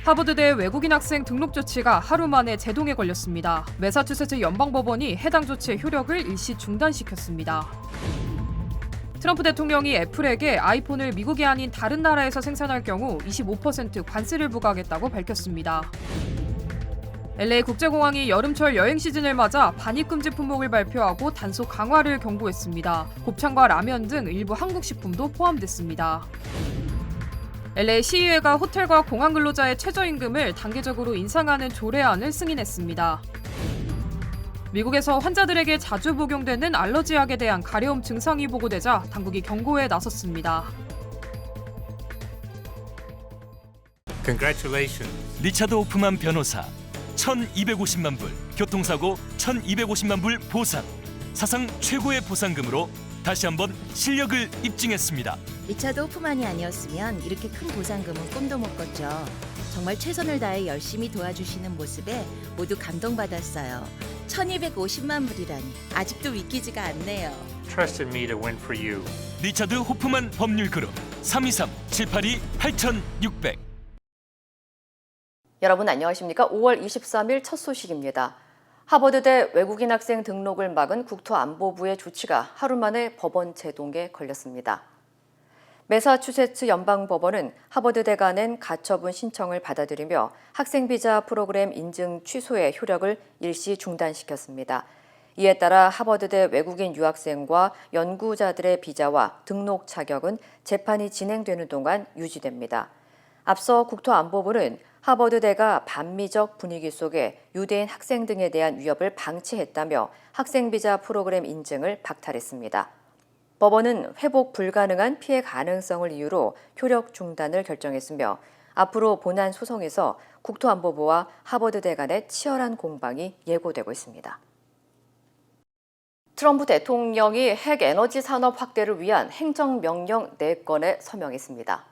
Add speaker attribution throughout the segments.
Speaker 1: 하버드대 외국인 학생 등록 조치가 하루 만에 제동에 걸렸습니다. 매사추세츠 연방법원이 해당 조치의 효력을 일시 중단시켰습니다. 트럼프 대통령이 애플에게 아이폰을 미국이 아닌 다른 나라에서 생산할 경우 25% 관세를 부과하겠다고 밝혔습니다. LA 국제공항이 여름철 여행 시즌을 맞아 반입금지 품목을 발표하고 단속 강화를 경고했습니다. 곱창과 라면 등 일부 한국 식품도 포함됐습니다. LA 시의회가 호텔과 공항 근로자의 최저임금을 단계적으로 인상하는 조례안을 승인했습니다. 미국에서 환자들에게 자주 복용되는 알러지약에 대한 가려움 증상이 보고되자 당국이 경고에 나섰습니다.
Speaker 2: Congratulations.
Speaker 3: 리차드 호프만 변호사 1,250만 불, 교통사고 1,250만 불 보상, 사상 최고의 보상금으로 다시 한번 실력을 입증했습니다.
Speaker 4: 리차드 호프만이 아니었으면 이렇게 큰 보상금은 꿈도 못 꿨죠. 정말 최선을 다해 열심히 도와주시는 모습에 모두 감동받았어요. 1,250만 불이라니 아직도 믿기지가 않네요.
Speaker 2: Trusted me to win for you.
Speaker 3: 리차드 호프만 법률그룹 323-782-8600.
Speaker 5: 여러분 안녕하십니까? 5월 23일 첫 소식입니다. 하버드대 외국인 학생 등록을 막은 국토안보부의 조치가 하루 만에 법원 제동에 걸렸습니다. 매사추세츠 연방법원은 하버드대가 낸 가처분 신청을 받아들이며 학생비자 프로그램 인증 취소의 효력을 일시 중단시켰습니다. 이에 따라 하버드대 외국인 유학생과 연구자들의 비자와 등록 자격은 재판이 진행되는 동안 유지됩니다. 앞서 국토안보부는 하버드대가 반미적 분위기 속에 유대인 학생 등에 대한 위협을 방치했다며 학생비자 프로그램 인증을 박탈했습니다. 법원은 회복 불가능한 피해 가능성을 이유로 효력 중단을 결정했으며 앞으로 본안 소송에서 국토안보부와 하버드대 간의 치열한 공방이 예고되고 있습니다. 트럼프 대통령이 핵 에너지 산업 확대를 위한 행정명령 4건에 서명했습니다.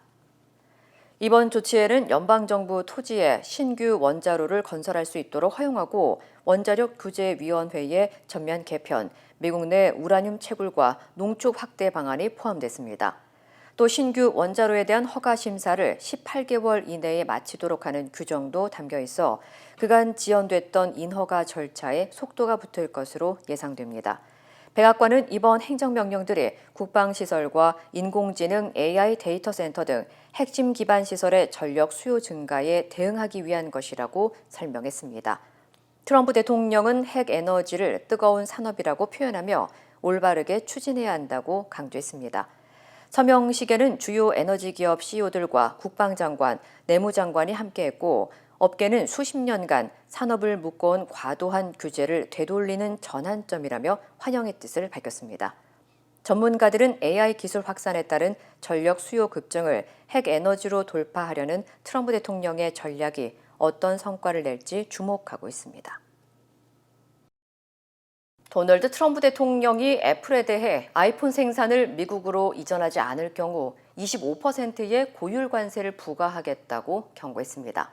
Speaker 5: 이번 조치에는 연방정부 토지에 신규 원자로를 건설할 수 있도록 허용하고 원자력 규제위원회의 전면 개편, 미국 내 우라늄 채굴과 농축 확대 방안이 포함됐습니다. 또 신규 원자로에 대한 허가 심사를 18개월 이내에 마치도록 하는 규정도 담겨 있어 그간 지연됐던 인허가 절차에 속도가 붙을 것으로 예상됩니다. 백악관은 이번 행정명령들이 국방시설과 인공지능 AI 데이터 센터 등 핵심 기반 시설의 전력 수요 증가에 대응하기 위한 것이라고 설명했습니다. 트럼프 대통령은 핵 에너지를 뜨거운 산업이라고 표현하며 올바르게 추진해야 한다고 강조했습니다. 서명식에는 주요 에너지 기업 CEO들과 국방장관, 내무장관이 함께했고 업계는 수십 년간 산업을 묶어온 과도한 규제를 되돌리는 전환점이라며 환영의 뜻을 밝혔습니다. 전문가들은 AI 기술 확산에 따른 전력 수요 급증을 핵 에너지로 돌파하려는 트럼프 대통령의 전략이 어떤 성과를 낼지 주목하고 있습니다. 도널드 트럼프 대통령이 애플에 대해 아이폰 생산을 미국으로 이전하지 않을 경우 25%의 고율 관세를 부과하겠다고 경고했습니다.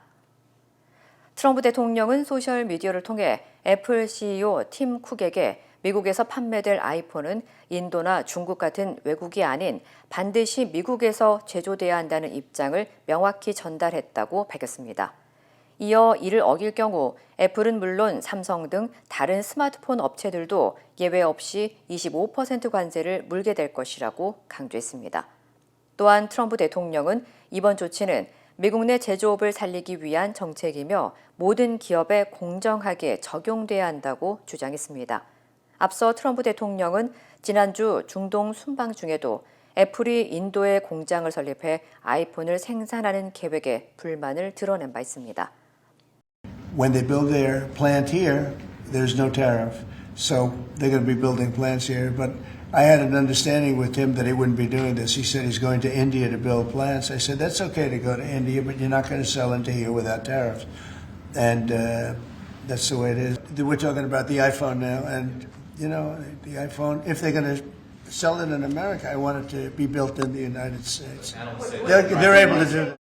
Speaker 5: 트럼프 대통령은 소셜미디어를 통해 애플 CEO 팀 쿡에게 미국에서 판매될 아이폰은 인도나 중국 같은 외국이 아닌 반드시 미국에서 제조돼야 한다는 입장을 명확히 전달했다고 밝혔습니다. 이어 이를 어길 경우 애플은 물론 삼성 등 다른 스마트폰 업체들도 예외 없이 25% 관세를 물게 될 것이라고 강조했습니다. 또한 트럼프 대통령은 이번 조치는 미국 내 제조업을 살리기 위한 정책이며 모든 기업에 공정하게 적용돼야 한다고 주장했습니다. 앞서 트럼프 대통령은 지난주 중동 순방 중에도 애플이 인도에 공장을 설립해 아이폰을 생산하는 계획에 불만을 드러낸 바 있습니다.
Speaker 6: When they build their plant here, there's no tariff. So they're going to be building plants here. But I had an understanding with him that he wouldn't be doing this. He said he's going to India to build plants. I said, that's okay to go to India, but you're not going to sell into here without tariffs. And that's the way it is. We're talking about the iPhone now. And, you know, the iPhone, if they're going to sell it in America, I want it to be built in the United States. They're able to do that.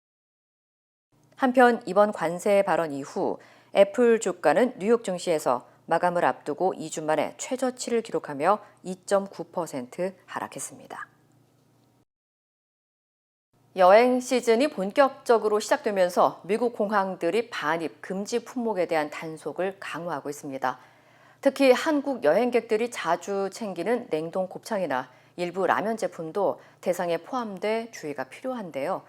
Speaker 5: 한편 이번 관세 발언 이후 애플 주가는 뉴욕 증시에서 마감을 앞두고 2주 만에 최저치를 기록하며 2.9% 하락했습니다. 여행 시즌이 본격적으로 시작되면서 미국 공항들이 반입 금지 품목에 대한 단속을 강화하고 있습니다. 특히 한국 여행객들이 자주 챙기는 냉동 곱창이나 일부 라면 제품도 대상에 포함돼 주의가 필요한데요.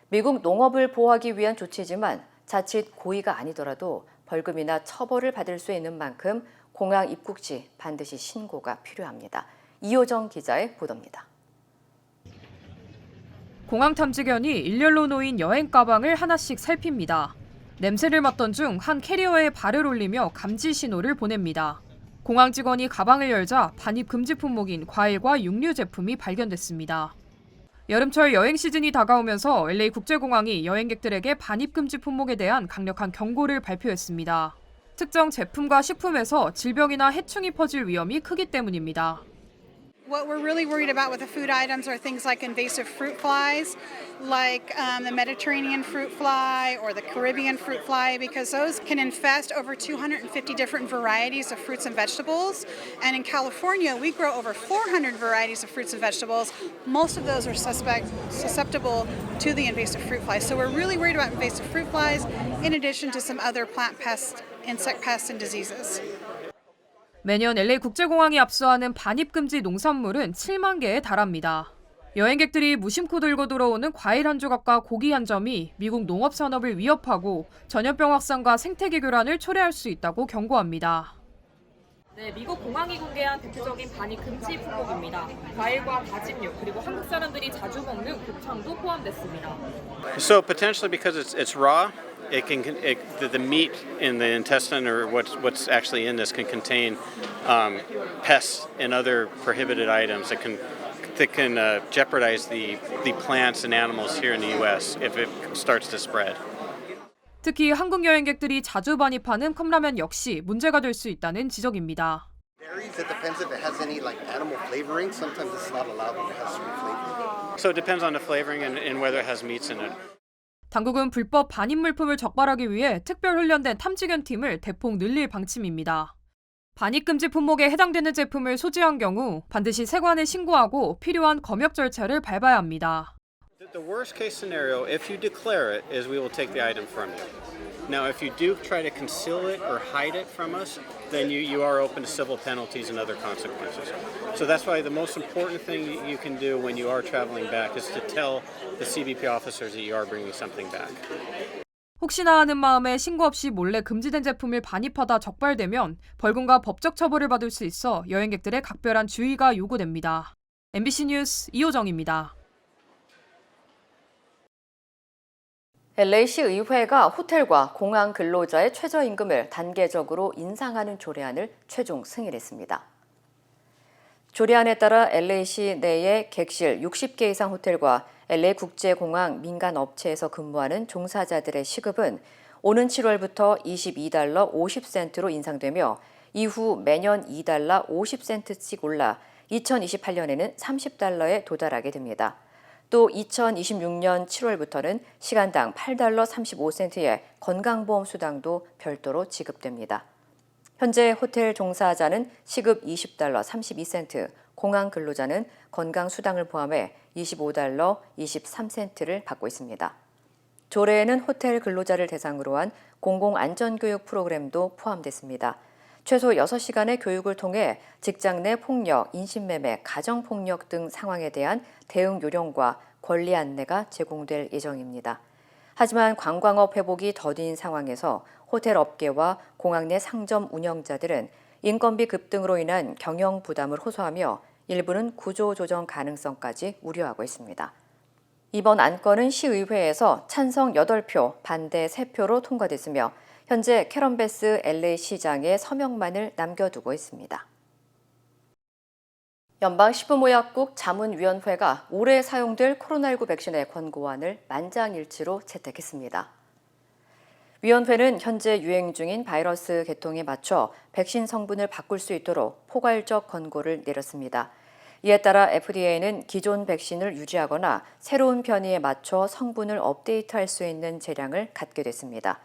Speaker 5: 미국 농업을 보호하기 위한 조치지만 자칫 고의가 아니더라도 벌금이나 처벌을 받을 수 있는 만큼 공항 입국 시 반드시 신고가 필요합니다. 이호정 기자의 보도입니다.
Speaker 1: 공항 탐지견이 일렬로 놓인 여행 가방을 하나씩 살핍니다. 냄새를 맡던 중 한 캐리어에 발을 올리며 감지 신호를 보냅니다. 공항 직원이 가방을 열자 반입 금지 품목인 과일과 육류 제품이 발견됐습니다. 여름철 여행 시즌이 다가오면서 LA 국제공항이 여행객들에게 반입 금지 품목에 대한 강력한 경고를 발표했습니다. 특정 제품과 식품에서 질병이나 해충이 퍼질 위험이 크기 때문입니다.
Speaker 7: What we're really worried about with the food items are things like invasive fruit flies, like the Mediterranean fruit fly or the Caribbean fruit fly, because those can infest over 250 different varieties of fruits and vegetables. And in California, we grow over 400 varieties of fruits and vegetables. Most of those are susceptible to the invasive fruit flies. So we're really worried about invasive fruit flies, in addition to some other plant pests, insect pests, and diseases.
Speaker 1: 매년 LA 국제공항이 압수하는 반입금지 농산물은 7만 개에 달합니다. 여행객들이 무심코 들고 들어오는 과일 한 조각과 고기 한 점이 미국 농업 산업을 위협하고 전염병 확산과 생태계 교란을 초래할 수 있다고 경고합니다. 네, 미국 공항이 공개한 대표적인 반입 금지 품목입니다. 과일과 다짐육 그리고 한국 사람들이 자주 먹는 곱창도 포함됐습니다.
Speaker 8: So potentially because it's raw, the meat in the intestine or what's actually in this can contain pests and other prohibited items that can jeopardize the plants and animals here in the U.S. if it starts to spread.
Speaker 1: 특히 한국 여행객들이 자주 반입하는 컵라면 역시 문제가 될 수 있다는 지적입니다.
Speaker 9: Varies. It depends if it has any like animal flavoring. Sometimes it's not allowed when it has sweet flavoring.
Speaker 8: So it depends on the flavoring and whether it has meats in it.
Speaker 1: 당국은 불법 반입 물품을 적발하기 위해 특별 훈련된 탐지견 팀을 대폭 늘릴 방침입니다. 반입 금지 품목에 해당되는 제품을 소지한 경우 반드시 세관에 신고하고 필요한 검역 절차를 밟아야 합니다.
Speaker 8: The worst case scenario, if you declare it, is we will take the item from you. Now, if you do try to conceal it or hide it from us, then you are open to civil penalties and other consequences. So that's why the most important thing you can do when you are traveling back is to tell the CBP officers that you are bringing something back.
Speaker 1: 혹시나 하는 마음에 신고 없이 몰래 금지된 제품을 반입하다 적발되면 벌금과 법적 처벌을 받을 수 있어 여행객들의 각별한 주의가 요구됩니다. MBC 뉴스 이호정입니다.
Speaker 5: LA시 의회가 호텔과 공항 근로자의 최저임금을 단계적으로 인상하는 조례안을 최종 승인했습니다. 조례안에 따라 LA시 내의 객실 60개 이상 호텔과 LA 국제공항 민간 업체에서 근무하는 종사자들의 시급은 오는 7월부터 $22 50센트로 인상되며 이후 매년 $2 50센트씩 올라 2028년에는 $30에 도달하게 됩니다. 또 2026년 7월부터는 시간당 $8 35센트의 건강보험 수당도 별도로 지급됩니다. 현재 호텔 종사자는 시급 $20 32센트, 공항 근로자는 건강수당을 포함해 $25 23센트를 받고 있습니다. 조례에는 호텔 근로자를 대상으로 한 공공안전교육 프로그램도 포함됐습니다. 최소 6시간의 교육을 통해 직장 내 폭력, 인신매매, 가정폭력 등 상황에 대한 대응 요령과 권리 안내가 제공될 예정입니다. 하지만 관광업 회복이 더딘 상황에서 호텔 업계와 공항 내 상점 운영자들은 인건비 급등으로 인한 경영 부담을 호소하며 일부는 구조조정 가능성까지 우려하고 있습니다. 이번 안건은 시의회에서 찬성 8표, 반대 3표로 통과됐으며 현재 캐런 베스 LA 시장의 서명만을 남겨두고 있습니다. 연방식품의약국 자문위원회가 올해 사용될 코로나19 백신의 권고안을 만장일치로 채택했습니다. 위원회는 현재 유행 중인 바이러스 개통에 맞춰 백신 성분을 바꿀 수 있도록 포괄적 권고를 내렸습니다. 이에 따라 FDA는 기존 백신을 유지하거나 새로운 변이에 맞춰 성분을 업데이트할 수 있는 재량을 갖게 됐습니다.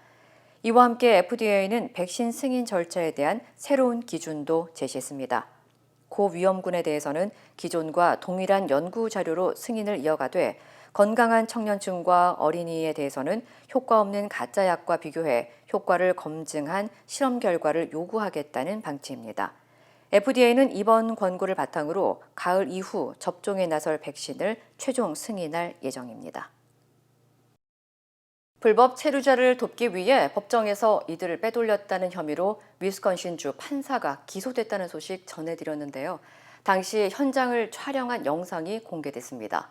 Speaker 5: 이와 함께 FDA는 백신 승인 절차에 대한 새로운 기준도 제시했습니다. 고 위험군에 대해서는 기존과 동일한 연구 자료로 승인을 이어가되 건강한 청년층과 어린이에 대해서는 효과 없는 가짜 약과 비교해 효과를 검증한 실험 결과를 요구하겠다는 방침입니다. FDA는 이번 권고를 바탕으로 가을 이후 접종에 나설 백신을 최종 승인할 예정입니다. 불법 체류자를 돕기 위해 법정에서 이들을 빼돌렸다는 혐의로 위스콘신주 판사가 기소됐다는 소식 전해드렸는데요. 당시 현장을 촬영한 영상이 공개됐습니다.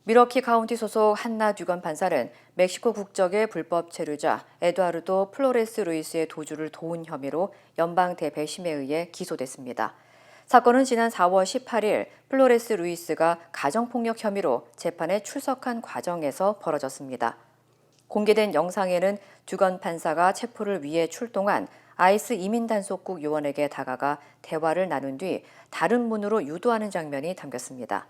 Speaker 5: 미러키 카운티 소속 한나 듀건 판사는 멕시코 국적의 불법 체류자 에두아르도 플로레스 루이스의 도주를 도운 혐의로 연방 대배심에 의해 기소됐습니다. 사건은 지난 4월 18일 플로레스 루이스가 가정폭력 혐의로 재판에 출석한 과정에서 벌어졌습니다. 공개된 영상에는 듀건 판사가 체포를 위해 출동한 아이스 이민단속국 요원에게 다가가 대화를 나눈 뒤 다른 문으로 유도하는 장면이 담겼습니다.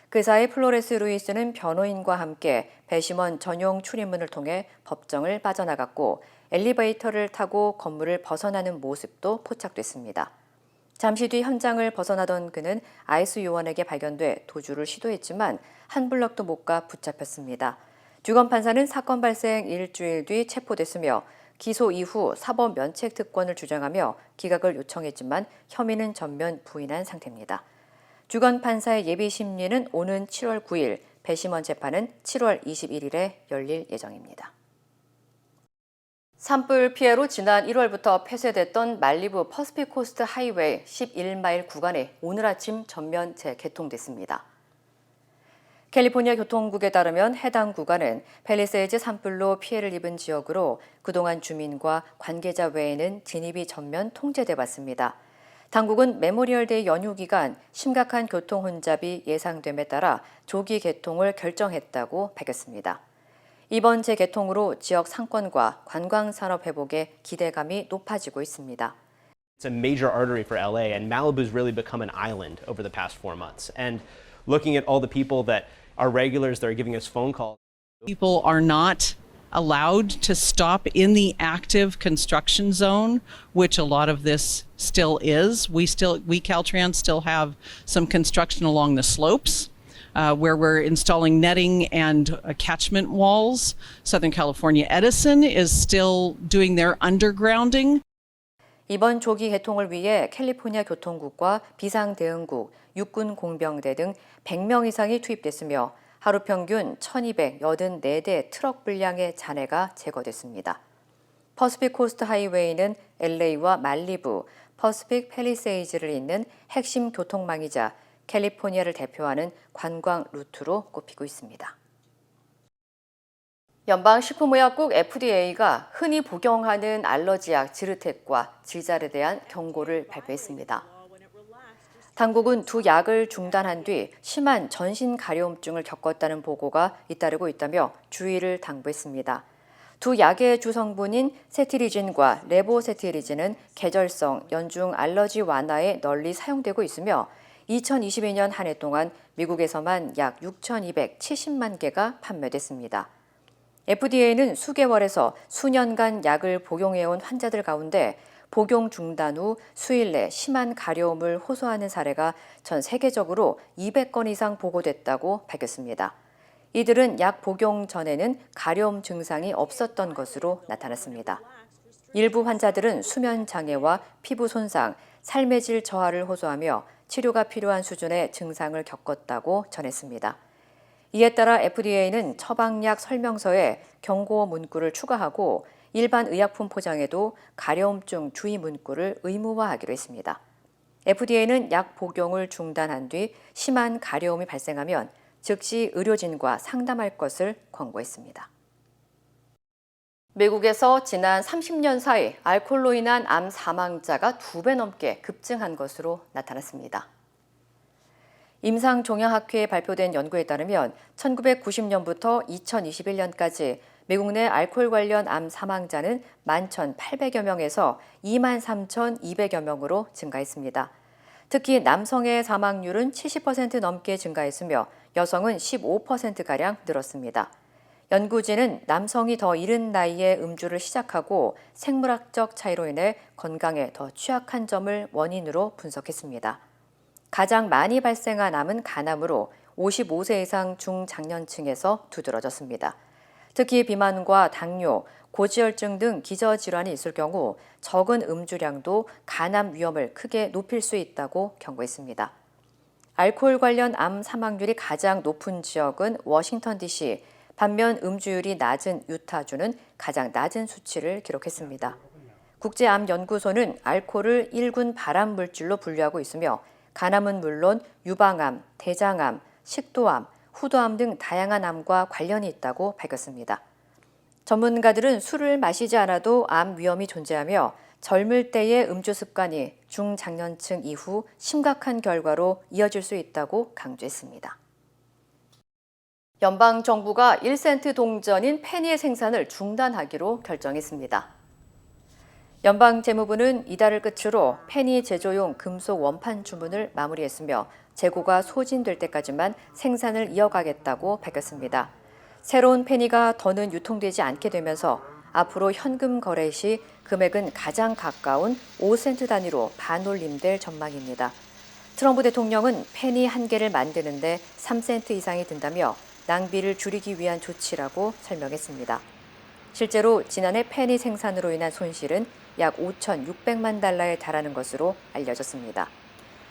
Speaker 5: 그 사이 플로레스 루이스는 변호인과 함께 배심원 전용 출입문을 통해 법정을 빠져나갔고 엘리베이터를 타고 건물을 벗어나는 모습도 포착됐습니다. 잠시 뒤 현장을 벗어나던 그는 아이스 요원에게 발견돼 도주를 시도했지만 한 블럭도 못 가 붙잡혔습니다. 듀건 판사는 사건 발생 일주일 뒤 체포됐으며 기소 이후 사법 면책 특권을 주장하며 기각을 요청했지만 혐의는 전면 부인한 상태입니다. 듀건 판사의 예비 심리는 오는 7월 9일, 배심원 재판은 7월 21일에 열릴 예정입니다. 산불 피해로 지난 1월부터 폐쇄됐던 말리부 퍼시픽 코스트 하이웨이 11마일 구간이 오늘 아침 전면 재개통됐습니다. 캘리포니아 교통국에 따르면 해당 구간은 팰리세이즈 산불로 피해를 입은 지역으로 그동안 주민과 관계자 외에는 진입이 전면 통제돼 왔습니다. 당국은 메모리얼데이 연휴 기간 심각한 교통 혼잡이 예상됨에 따라 조기 개통을 결정했다고 밝혔습니다. 이번 재개통으로 지역 상권과 관광 산업 회복에 기대감이 높아지고 있습니다.
Speaker 10: It's a major artery for LA, and Malibu's really become an island over the past 4 months. And looking at all the people that are regulars that are giving us phone calls.
Speaker 11: People are not allowed to stop in the active construction zone, which a lot of this still is. We Caltrans still have some construction along the slopes where we're installing netting and catchment walls. Southern California Edison is still doing their undergrounding.
Speaker 5: 이번 조기 개통을 위해 캘리포니아 교통국과 비상대응국, 육군 공병대 등 100명 이상이 투입됐으며 하루 평균 1,284대 트럭 분량의 잔해가 제거됐습니다. 퍼시픽 코스트 하이웨이는 LA와 말리부, 퍼시픽 팰리세이즈를 잇는 핵심 교통망이자 캘리포니아를 대표하는 관광 루트로 꼽히고 있습니다. 연방식품의약국 FDA가 흔히 복용하는 알러지약 지르텍과 질잘에 대한 경고를 발표했습니다. 당국은 두 약을 중단한 뒤 심한 전신 가려움증을 겪었다는 보고가 잇따르고 있다며 주의를 당부했습니다. 두 약의 주성분인 세티리진과 레보세티리진은 계절성 연중 알러지 완화에 널리 사용되고 있으며 2022년 한 해 동안 미국에서만 약 6,270만 개가 판매됐습니다. FDA는 수개월에서 수년간 약을 복용해온 환자들 가운데 복용 중단 후 수일 내 심한 가려움을 호소하는 사례가 전 세계적으로 200건 이상 보고됐다고 밝혔습니다. 이들은 약 복용 전에는 가려움 증상이 없었던 것으로 나타났습니다. 일부 환자들은 수면 장애와 피부 손상, 삶의 질 저하를 호소하며 치료가 필요한 수준의 증상을 겪었다고 전했습니다. 이에 따라 FDA는 처방약 설명서에 경고 문구를 추가하고 일반 의약품 포장에도 가려움증 주의 문구를 의무화하기로 했습니다. FDA는 약 복용을 중단한 뒤 심한 가려움이 발생하면 즉시 의료진과 상담할 것을 권고했습니다. 미국에서 지난 30년 사이 알코올로 인한 암 사망자가 2배 넘게 급증한 것으로 나타났습니다. 임상종양학회에 발표된 연구에 따르면 1990년부터 2021년까지 미국 내 알코올 관련 암 사망자는 11,800여 명에서 23,200여 명으로 증가했습니다. 특히 남성의 사망률은 70% 넘게 증가했으며 여성은 15%가량 늘었습니다. 연구진은 남성이 더 이른 나이에 음주를 시작하고 생물학적 차이로 인해 건강에 더 취약한 점을 원인으로 분석했습니다. 가장 많이 발생한 암은 간암으로 55세 이상 중장년층에서 두드러졌습니다. 특히 비만과 당뇨, 고지혈증 등 기저질환이 있을 경우 적은 음주량도 간암 위험을 크게 높일 수 있다고 경고했습니다. 알코올 관련 암 사망률이 가장 높은 지역은 워싱턴 DC, 반면 음주율이 낮은 유타주는 가장 낮은 수치를 기록했습니다. 국제암연구소는 알코올을 1군 발암물질로 분류하고 있으며 간암은 물론 유방암, 대장암, 식도암, 후두암 등 다양한 암과 관련이 있다고 밝혔습니다. 전문가들은 술을 마시지 않아도 암 위험이 존재하며 젊을 때의 음주 습관이 중장년층 이후 심각한 결과로 이어질 수 있다고 강조했습니다. 연방정부가 1센트 동전인 페니의 생산을 중단하기로 결정했습니다. 연방재무부는 이달을 끝으로 페니 제조용 금속 원판 주문을 마무리했으며 재고가 소진될 때까지만 생산을 이어가겠다고 밝혔습니다. 새로운 페니가 더는 유통되지 않게 되면서 앞으로 현금 거래 시 금액은 가장 가까운 5센트 단위로 반올림될 전망입니다. 트럼프 대통령은 페니 한 개를 만드는데 3센트 이상이 든다며 낭비를 줄이기 위한 조치라고 설명했습니다. 실제로 지난해 페니 생산으로 인한 손실은 약 5,600만 달러에 달하는 것으로 알려졌습니다.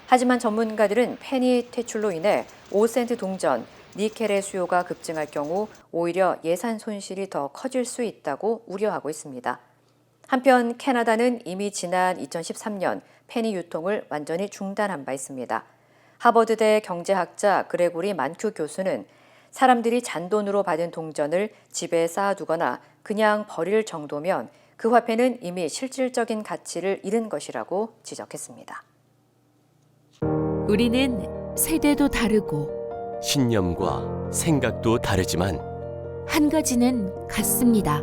Speaker 5: 하지만 전문가들은 페니 퇴출로 인해 5센트 동전, 니켈의 수요가 급증할 경우 오히려 예산 손실이 더 커질 수 있다고 우려하고 있습니다. 한편 캐나다는 이미 지난 2013년 페니 유통을 완전히 중단한 바 있습니다. 하버드대 경제학자 그레고리 만큐 교수는 사람들이 잔돈으로 받은 동전을 집에 쌓아두거나 그냥 버릴 정도면 그 화폐는 이미 실질적인 가치를 잃은 것이라고 지적했습니다.
Speaker 12: 우리는 세대도 다르고
Speaker 13: 신념과 생각도 다르지만
Speaker 12: 한 가지는 같습니다.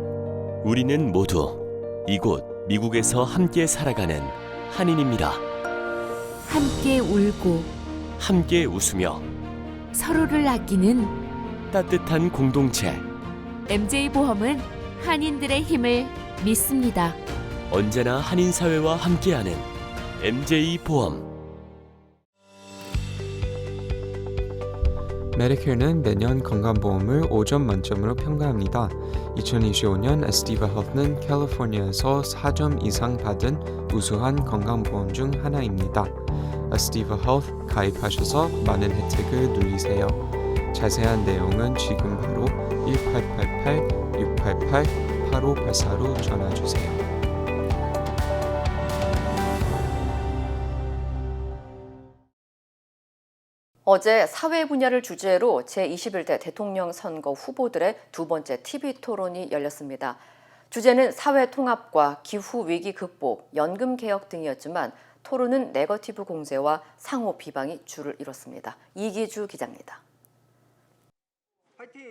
Speaker 13: 우리는 모두 이곳 미국에서 함께 살아가는 한인입니다.
Speaker 12: 함께 울고
Speaker 13: 함께 웃으며
Speaker 12: 서로를 아끼는
Speaker 13: 따뜻한 공동체.
Speaker 12: MJ보험은 한인들의 힘을 믿습니다.
Speaker 13: 언제나 한인 사회와 함께하는 MJ보험.
Speaker 14: 메디케어는 매년 건강보험을 5점 만점으로 평가합니다. 2025년 에스티바 헬스는 캘리포니아에서 4점 이상 받은 우수한 건강보험 중 하나입니다. 에스티바 헬스 가입하셔서 많은 혜택을 누리세요. 자세한 내용은 지금 바로 1888-688-8584로 전화주세요.
Speaker 5: 어제 사회 분야를 주제로 제21대 대통령 선거 후보들의 두 번째 TV 토론이 열렸습니다. 주제는 사회 통합과 기후 위기 극복, 연금 개혁 등이었지만 토론은 네거티브 공세와 상호 비방이 주를 이뤘습니다. 이기주 기자입니다.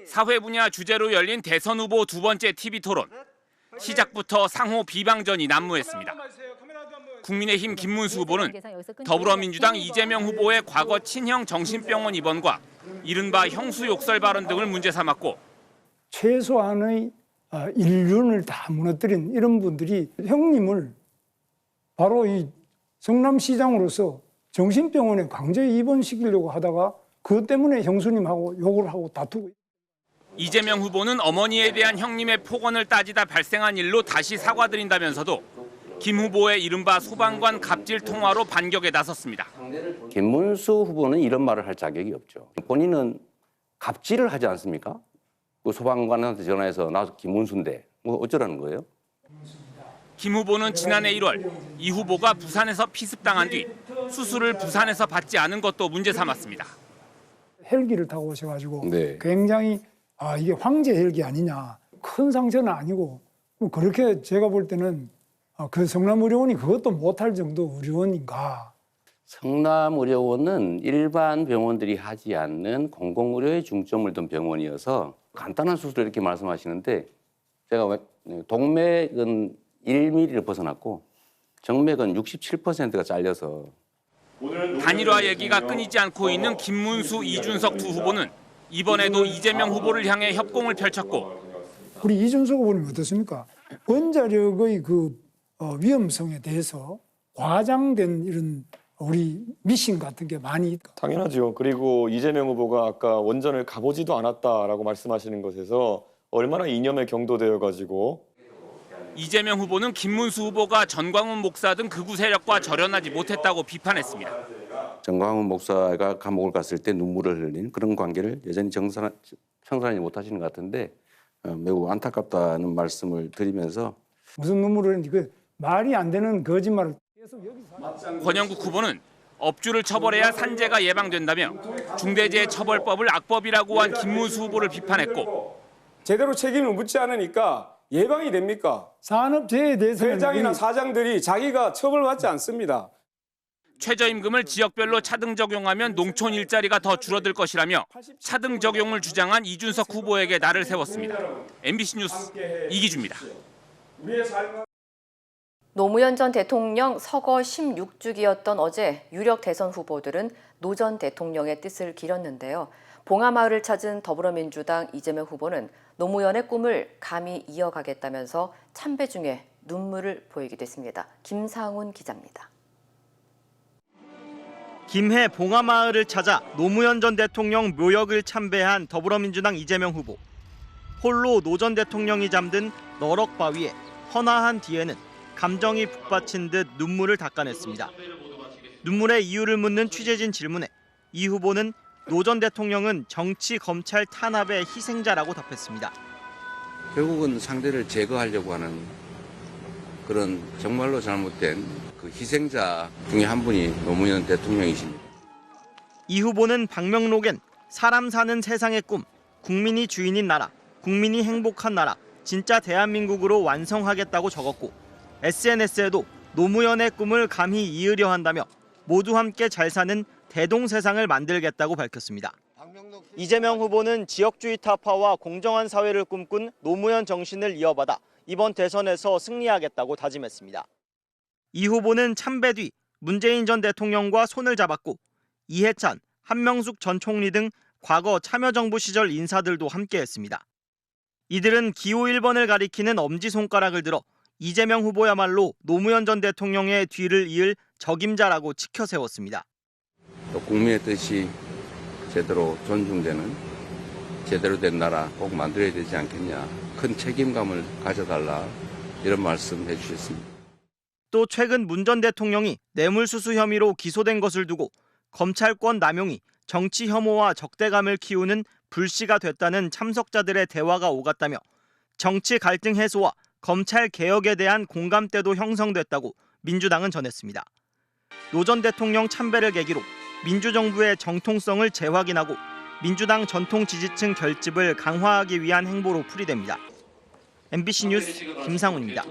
Speaker 15: 사회 분야 주제로 열린 대선 후보 두 번째 TV 토론. 시작부터 상호 비방전이 난무했습니다. 국민의힘 김문수 후보는 더불어민주당 이재명 후보의 과거 친형 정신병원 입원과 이른바 형수 욕설 발언 등을 문제 삼았고
Speaker 16: 최소한의 인륜을 다 무너뜨린 이런 분들이 형님을 바로 이 성남시장으로서 정신병원에 강제 입원시키려고 하다가 그것 때문에 형수님하고 욕을 하고 다투고 있습니다.
Speaker 15: 이재명 후보는 어머니에 대한 형님의 폭언을 따지다 발생한 일로 다시 사과드린다면서도 김 후보의 이른바 소방관 갑질 통화로 반격에 나섰습니다.
Speaker 17: 김문수 후보는 이런 말을 할 자격이 없죠. 본인은 갑질을 하지 않습니까? 그 소방관한테 전화해서 나 김문수인데 뭐 어쩌라는 거예요?
Speaker 15: 김 후보는 지난해 1월 이 후보가 부산에서 피습당한 뒤 수술을 부산에서 받지 않은 것도 문제 삼았습니다.
Speaker 16: 헬기를 타고 오셔가지고
Speaker 17: 네.
Speaker 16: 굉장히 이게 황제 헬기 아니냐. 큰 상처는 아니고 그렇게 제가 볼 때는 그 성남의료원이 그것도 못할 정도 의료원인가.
Speaker 17: 성남의료원은 일반 병원들이 하지 않는 공공의료에 중점을 둔 병원이어서 간단한 수술을 이렇게 말씀하시는데 제가 동맥은 1mm를 벗어났고 정맥은 67%가 잘려서
Speaker 15: 단일화 얘기가 끊이지 않고 있는 김문수, 이준석 두 후보는 이번에도 이재명 후보를 향해 협공을 펼쳤고
Speaker 16: 우리 이준석 후보님 어떻습니까? 원자력의 그 위험성에 대해서 과장된 이런 우리 미신 같은 게 많이
Speaker 18: 당연하죠. 그리고 이재명 후보가 아까 원전을 가보지도 않았다라고 말씀하시는 것에서 얼마나 이념에 경도되어 가지고
Speaker 15: 이재명 후보는 김문수 후보가 전광훈 목사 등 극우 세력과 절연하지 못했다고 비판했습니다.
Speaker 17: 전광훈 목사가 감옥을 갔을 때 눈물을 흘린 그런 관계를 여전히 청산하지 못하시는 것 같은데 매우 안타깝다는 말씀을 드리면서
Speaker 16: 무슨 눈물을 흘리는지 그 말이 안 되는 거짓말을 계속 여기서
Speaker 15: 권영국 후보는 업주를 처벌해야 산재가 예방된다며 중대재해처벌법을 악법이라고 한 김문수 후보를 비판했고
Speaker 19: 제대로 책임을 묻지 않으니까 예방이 됩니까?
Speaker 16: 산업재해에 대해서는
Speaker 19: 회장이나 사장들이 자기가 처벌받지 않습니다.
Speaker 15: 최저임금을 지역별로 차등 적용하면 농촌 일자리가 더 줄어들 것이라며 차등 적용을 주장한 이준석 후보에게 날을 세웠습니다. MBC 뉴스 이기주입니다.
Speaker 5: 노무현 전 대통령 서거 16주기였던 어제 유력 대선 후보들은 노 전 대통령의 뜻을 기렸는데요. 봉하마을을 찾은 더불어민주당 이재명 후보는 노무현의 꿈을 감히 이어가겠다면서 참배 중에 눈물을 보이기도 했습니다. 김상훈 기자입니다.
Speaker 20: 김해 봉하마을을 찾아 노무현 전 대통령 묘역을 참배한 더불어민주당 이재명 후보. 홀로 노 전 대통령이 잠든 너럭 바위에 헌화한 뒤에는 감정이 북받친 듯 눈물을 닦아냈습니다. 눈물의 이유를 묻는 취재진 질문에 이 후보는 노 전 대통령은 정치 검찰 탄압의 희생자라고 답했습니다.
Speaker 17: 결국은 상대를 제거하려고 하는 그런 정말로 잘못된 그 희생자 중에 한 분이 노무현 대통령이십니다.
Speaker 20: 이 후보는 방명록엔 사람 사는 세상의 꿈, 국민이 주인인 나라, 국민이 행복한 나라, 진짜 대한민국으로 완성하겠다고 적었고 SNS에도 노무현의 꿈을 감히 이으려 한다며 모두 함께 잘 사는 대동세상을 만들겠다고 밝혔습니다. 이재명 후보는 지역주의 타파와 공정한 사회를 꿈꾼 노무현 정신을 이어받아 이번 대선에서 승리하겠다고 다짐했습니다. 이 후보는 참배 뒤 문재인 전 대통령과 손을 잡았고 이해찬, 한명숙 전 총리 등 과거 참여정부 시절 인사들도 함께했습니다. 이들은 기호 1번을 가리키는 엄지손가락을 들어 이재명 후보야말로 노무현 전 대통령의 뒤를 이을 적임자라고 치켜세웠습니다.
Speaker 17: 또 국민의 뜻이 제대로 존중되는 제대로 된 나라 꼭 만들어야 되지 않겠냐. 큰 책임감을 가져달라 이런 말씀 해주셨습니다.
Speaker 20: 또 최근 문 전 대통령이 뇌물수수 혐의로 기소된 것을 두고 검찰권 남용이 정치 혐오와 적대감을 키우는 불씨가 됐다는 참석자들의 대화가 오갔다며 정치 갈등 해소와 검찰 개혁에 대한 공감대도 형성됐다고 민주당은 전했습니다. 노 전 대통령 참배를 계기로 민주정부의 정통성을 재확인하고 민주당 전통 지지층 결집을 강화하기 위한 행보로 풀이됩니다. MBC 뉴스 김상훈입니다.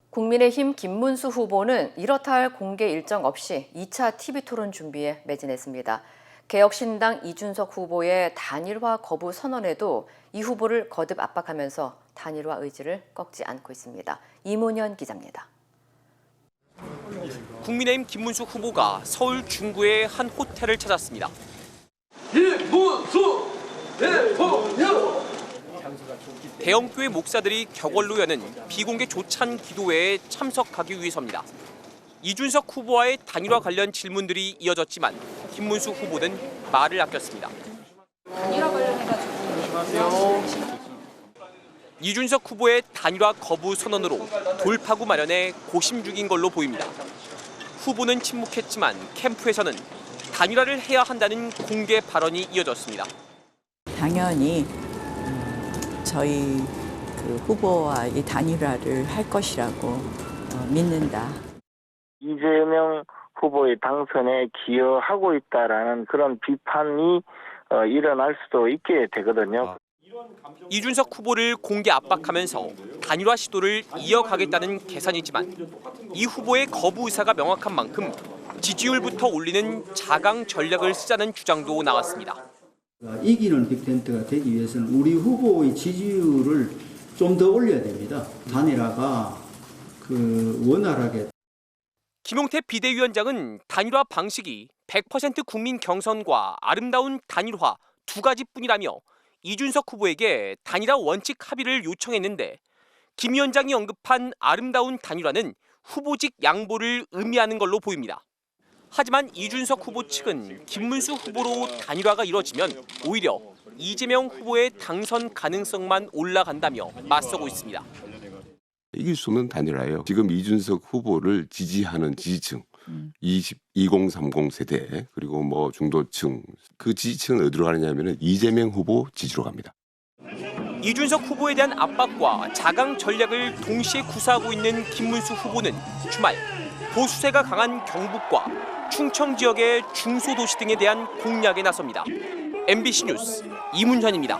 Speaker 5: 국민의힘 김문수 후보는 이렇다 할 공개 일정 없이 2차 TV토론 준비에 매진했습니다. 개혁신당 이준석 후보의 단일화 거부 선언에도 이 후보를 거듭 압박하면서 단일화 의지를 꺾지 않고 있습니다. 이문현 기자입니다.
Speaker 21: 국민의힘 김문수 후보가 서울 중구의 한 호텔을 찾았습니다.
Speaker 22: 김문수 대통령!
Speaker 21: 대형교회 목사들이 격월로 여는 비공개 조찬 기도회에 참석하기 위해서입니다. 이준석 후보와의 단일화 관련 질문들이 이어졌지만 김문수 후보는 말을 아꼈습니다.
Speaker 22: 단일화 관련해가지고
Speaker 21: 이준석 후보의 단일화 거부 선언으로 돌파구 마련에 고심 중인 걸로 보입니다. 후보는 침묵했지만 캠프에서는 단일화를 해야 한다는 공개 발언이 이어졌습니다.
Speaker 23: 당연히 저희 후보와 이 단일화를 할 것이라고 믿는다.
Speaker 24: 이재명 후보의 당선에 기여하고 있다라는 그런 비판이 일어날 수도 있게 되거든요.
Speaker 21: 이준석 후보를 공개 압박하면서 단일화 시도를 이어가겠다는 계산이지만 이 후보의 거부 의사가 명확한 만큼 지지율부터 올리는 자강 전략을 쓰자는 주장도 나왔습니다.
Speaker 25: 이기는 빅텐트가 되기 위해서는 우리 후보의 지지율을 좀 더 올려야 됩니다. 단일화가 원활하게.
Speaker 21: 김용태 비대위원장은 단일화 방식이 100% 국민 경선과 아름다운 단일화 두 가지뿐이라며 이준석 후보에게 단일화 원칙 합의를 요청했는데 김 위원장이 언급한 아름다운 단일화는 후보직 양보를 의미하는 걸로 보입니다. 하지만 이준석 후보 측은 김문수 후보로 단일화가 이뤄지면 오히려 이재명 후보의 당선 가능성만 올라간다며 맞서고 있습니다.
Speaker 2: 이길 수 없는 단일화예요. 지금 이준석 후보를 지지하는 지지층, 2030 세대 그리고 뭐 중도층 그 지지층은 어디로 가느냐면은 이재명 후보 지지로 갑니다.
Speaker 21: 이준석 후보에 대한 압박과 자강 전략을 동시에 구사하고 있는 김문수 후보는 주말 보수세가 강한 경북과 충청 지역의 중소도시 등에 대한 공략에 나섭니다. MBC 뉴스 이문현입니다.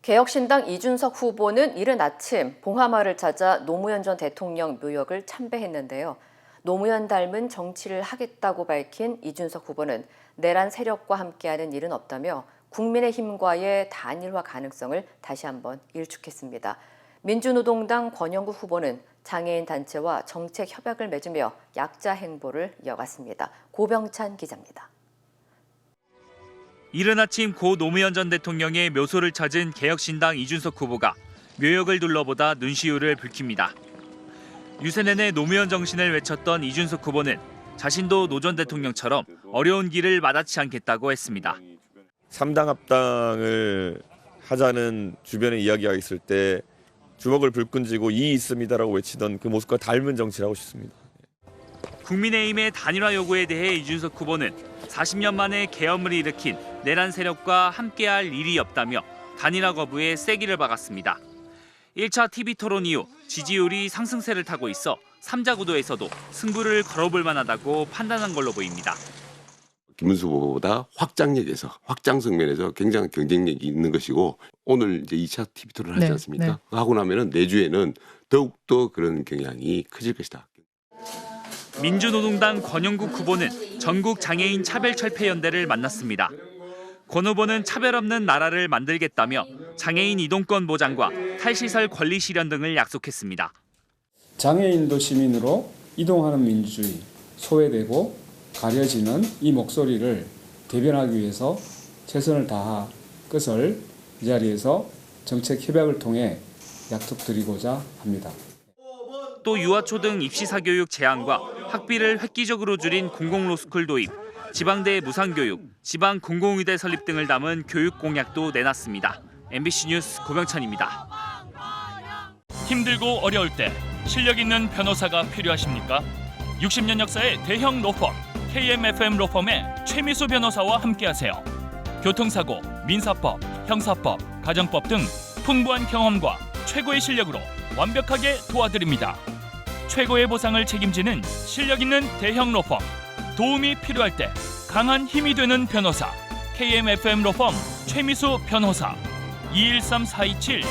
Speaker 5: 개혁신당 이준석 후보는 이른 아침 봉하마을을 찾아 노무현 전 대통령 묘역을 참배했는데요. 노무현 닮은 정치를 하겠다고 밝힌 이준석 후보는 내란 세력과 함께하는 일은 없다며 국민의힘과의 단일화 가능성을 다시 한번 일축했습니다. 민주노동당 권영구 후보는 장애인 단체와 정책 협약을 맺으며 약자 행보를 이어갔습니다. 고병찬 기자입니다.
Speaker 3: 이른 아침 고 노무현 전 대통령의 묘소를 찾은 개혁신당 이준석 후보가 묘역을 둘러보다 눈시울을 붉힙니다. 유세 내내 노무현 정신을 외쳤던 이준석 후보는 자신도 노 전 대통령처럼 어려운 길을 마다치 않겠다고 했습니다.
Speaker 18: 3당 합당을 하자는 주변의 이야기가 있을 때 주먹을 불끈 쥐고 이의 있습니다라고 외치던 그 모습과 닮은 정치를 하고 싶습니다.
Speaker 3: 국민의힘의 단일화 요구에 대해 이준석 후보는 40년 만에 계엄을 일으킨 내란 세력과 함께할 일이 없다며 단일화 거부에 세기를 박았습니다. 1차 TV토론 이후 지지율이 상승세를 타고 있어 3자 구도에서도 승부를 걸어볼 만하다고 판단한 걸로 보입니다.
Speaker 2: 김문수 후보보다 확장력에서 확장성 면에서 굉장한 경쟁력이 있는 것이고 오늘 이제 2차 TV 토론을 하지 않습니까?
Speaker 4: 네.
Speaker 2: 하고 나면은 내주에는 더욱더 그런 경향이 커질 것이다.
Speaker 3: 민주노동당 권영국 후보는 전국 장애인 차별철폐연대를 만났습니다. 권 후보는 차별 없는 나라를 만들겠다며 장애인 이동권 보장과 탈시설 권리 실현 등을 약속했습니다.
Speaker 19: 장애인도 시민으로 이동하는 민주주의, 소외되고 가려지는 이 목소리를 대변하기 위해서 최선을 다할 것을 이 자리에서 정책 협약을 통해 약속드리고자 합니다.
Speaker 3: 또 유아초등 입시사교육 제한과 학비를 획기적으로 줄인 공공로스쿨 도입, 지방대 무상교육, 지방 공공의대 설립 등을 담은 교육 공약도 내놨습니다. MBC 뉴스 고병찬입니다.
Speaker 6: 힘들고 어려울 때 실력 있는 변호사가 필요하십니까? 60년 역사의 대형 로펌 KMFM 로펌의 최미수 변호사와 함께하세요. 교통사고, 민사법, 형사법, 가정법 등 풍부한 경험과 최고의 실력으로 완벽하게 도와드립니다. 최고의 보상을 책임지는 실력 있는 대형 로펌, 도움이 필요할 때 강한 힘이 되는 변호사 KMFM 로펌 최미수 변호사 213-427-2350.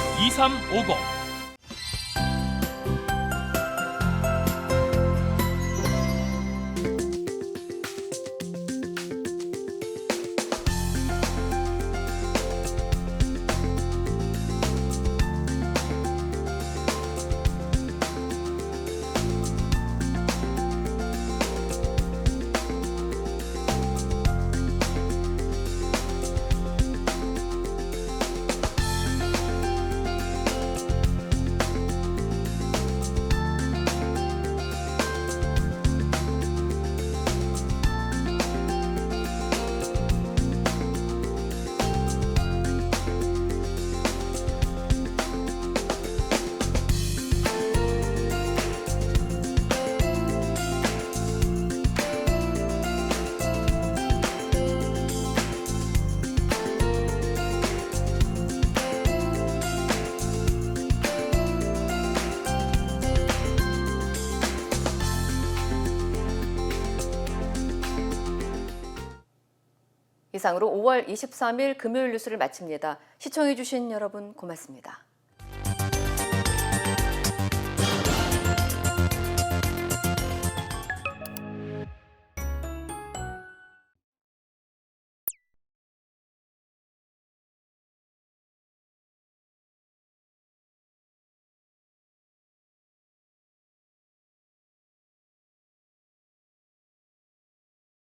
Speaker 5: 이상으로 5월 23일 금요일 뉴스를 마칩니다. 시청해주신 여러분 고맙습니다.